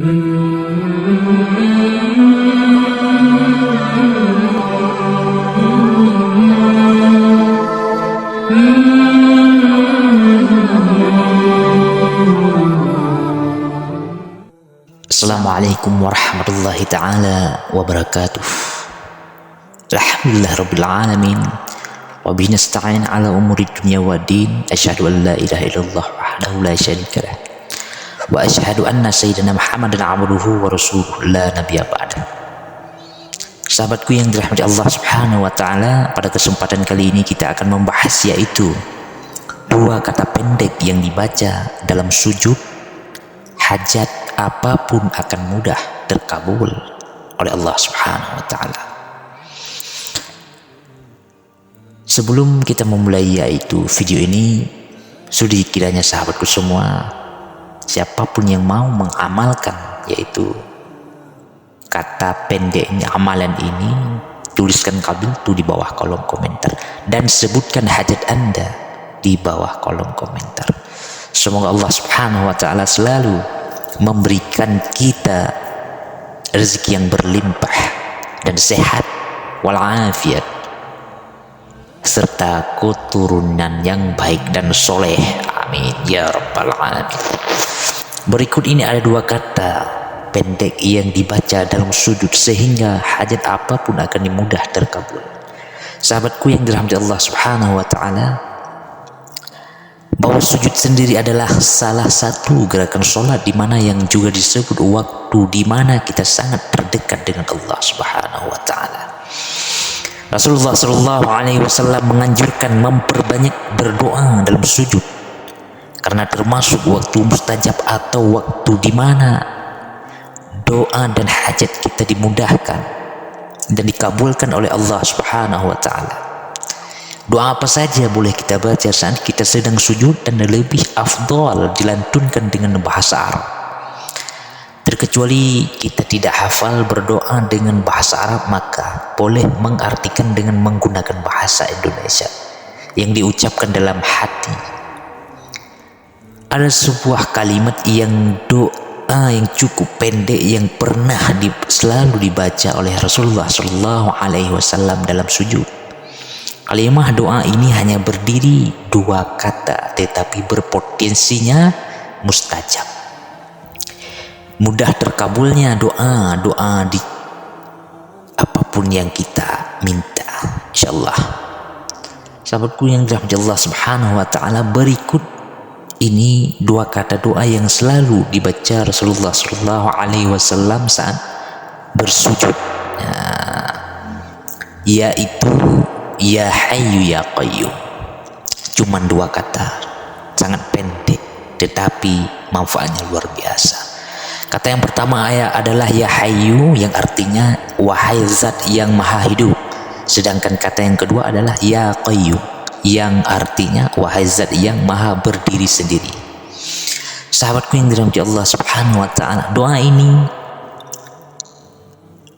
Assalamualaikum warahmatullahi ta'ala wabarakatuh. Alhamdulillah rabbil alamin, wa bihi nasta'in ala umuri dunya wa din. Asyhadu an la ilaha illallah wahdahu la syarika lah, wa asyhadu anna sayyidina Muhammadan abduhu wa rasuluhu la nabiyya ba'da. Sahabatku yang dirahmati Allah Subhanahu wa taala, pada kesempatan kali ini kita akan membahas yaitu dua kata pendek yang dibaca dalam sujud. Hajat apapun akan mudah terkabul oleh Allah Subhanahu wa taala. Sebelum kita memulai yaitu video ini, sudi kiranya sahabatku semua, siapapun yang mau mengamalkan yaitu kata pendeknya amalan ini, tuliskan kabul itu di bawah kolom komentar dan sebutkan hajat Anda di bawah kolom komentar. Semoga Allah Subhanahu wa taala selalu memberikan kita rezeki yang berlimpah dan sehat walafiat serta keturunan yang baik dan soleh, amin ya rabbal alamin. Berikut ini ada dua kata pendek yang dibaca dalam sujud sehingga hajat apapun akan mudah terkabul. Sahabatku yang dirahmati Allah Subhanahu wa taala, bahwa sujud sendiri adalah salah satu gerakan sholat di mana yang juga disebut waktu di mana kita sangat terdekat dengan Allah Subhanahu wa taala. Rasulullah sallallahu alaihi wasallam menganjurkan memperbanyak berdoa dalam sujud karena termasuk waktu mustajab atau waktu di mana doa dan hajat kita dimudahkan dan dikabulkan oleh Allah Subhanahu wa taala. Doa apa saja boleh kita baca saat kita sedang sujud dan lebih afdal dilantunkan dengan bahasa Arab. Terkecuali kita tidak hafal berdoa dengan bahasa Arab, maka boleh mengartikan dengan menggunakan bahasa Indonesia yang diucapkan dalam hati. Ada sebuah kalimat yang doa yang cukup pendek yang pernah selalu dibaca oleh Rasulullah sallallahu alaihi wasallam dalam sujud. Kalimah doa ini hanya berdiri dua kata tetapi berpotensinya mustajab. Mudah terkabulnya doa di apapun yang kita minta, insyaallah. Sahabatku yang dirahmati Allah Subhanahu wa taala, berikut ini dua kata doa yang selalu dibaca Rasulullah sallallahu alaihi wasallam saat bersujud. Yaitu Ya Hayyu Ya Qayyum. Cuman dua kata, sangat pendek tetapi manfaatnya luar biasa. Kata yang pertama adalah Ya Hayyu, yang artinya wahai zat yang maha hidup. Sedangkan kata yang kedua adalah Ya Qayyum, yang artinya wahai zat yang maha berdiri sendiri. Sahabatku yang dirahmati Allah Subhanahu wa taala, doa ini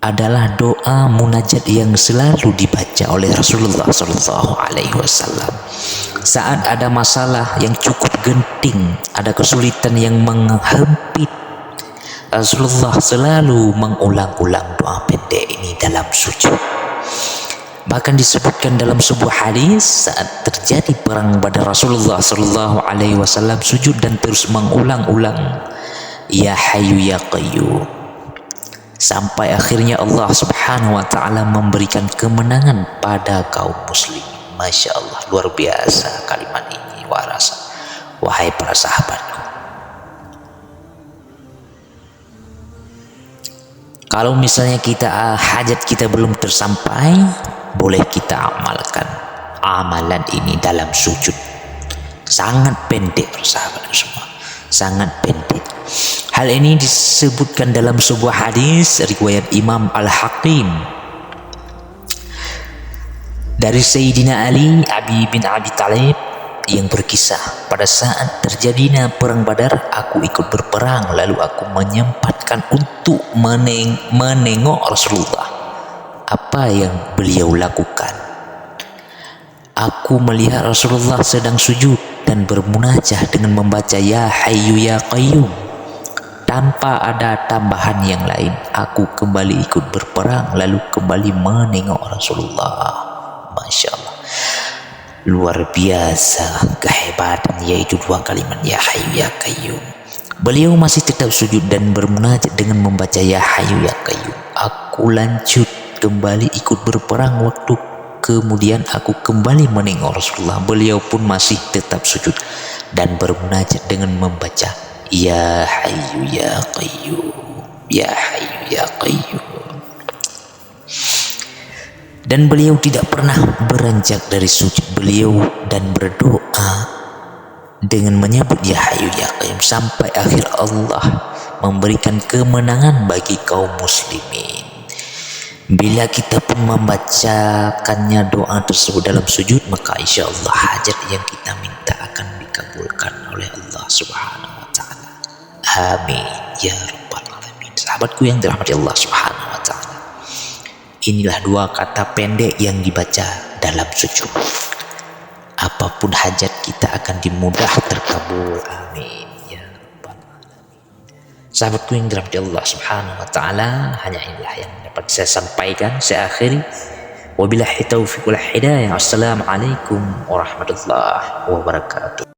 adalah doa munajat yang selalu dibaca oleh Rasulullah sallallahu alaihi wasallam saat ada masalah yang cukup genting, ada kesulitan yang menghempit. Rasulullah selalu mengulang-ulang doa pendek ini dalam sujud. Bahkan disebutkan dalam sebuah hadis saat terjadi perang Badar, Rasulullah sallallahu alaihi wasallam sujud dan terus mengulang-ulang Ya Hayyu Ya Qayyum sampai akhirnya Allah Subhanahu wa taala memberikan kemenangan pada kaum muslim. Masya Allah, luar biasa kalimat ini. Wahai para sahabatku, kalau misalnya hajat kita belum tersampai, boleh kita amalkan amalan ini dalam sujud. Sangat pendek sahabatku semua, sangat pendek. Hal ini disebutkan dalam sebuah hadis riwayat Imam Al-Hakim dari Sayyidina Ali bin Abi Thalib yang berkisah, pada saat terjadinya perang Badar, aku ikut berperang, lalu aku menyempatkan untuk menengok Rasulullah. Apa yang beliau lakukan? Aku melihat Rasulullah sedang sujud dan bermunajah dengan membaca Ya Hayyu Ya Qayyum. tanpa ada tambahan yang lain. Aku kembali ikut berperang, lalu kembali menengok Rasulullah. Masya Allah, luar biasa kehebatan yaitu dua kalimat ya Hayyu ya Qayyum. Beliau masih tetap sujud dan bermunajat dengan membaca ya Hayyu ya Qayyum. Aku lanjut kembali ikut berperang. Waktu kemudian aku kembali menengok Rasulullah, beliau pun masih tetap sujud dan bermunajat dengan membaca ya Hayyu ya Qayyum, ya Hayyu ya Qayyum. Dan beliau tidak pernah beranjak dari sujud beliau dan berdoa dengan menyebut ya Hayyu ya Qayyum sampai akhir Allah memberikan kemenangan bagi kaum muslimin. Bila kita pun membacakannya doa tersebut dalam sujud, maka insya Allah hajat yang kita minta akan dikabulkan oleh Allah Subhanahu wa Ta'ala. Amin ya rabbal alamin. Sahabatku yang dirahmati Allah Subhanahu wa Ta'ala, inilah dua kata pendek yang dibaca dalam sujud. Apapun hajat kita akan dimudah terkabul. Amin ya rabbal alamin. Sahabatku yang dirahmati Allah Subhanahu wa Ta'ala, hanya inilah yang dapat saya sampaikan. Saya akhiri, wabillahi taufiq wal hidayah. Assalamualaikum warahmatullahi wabarakatuh.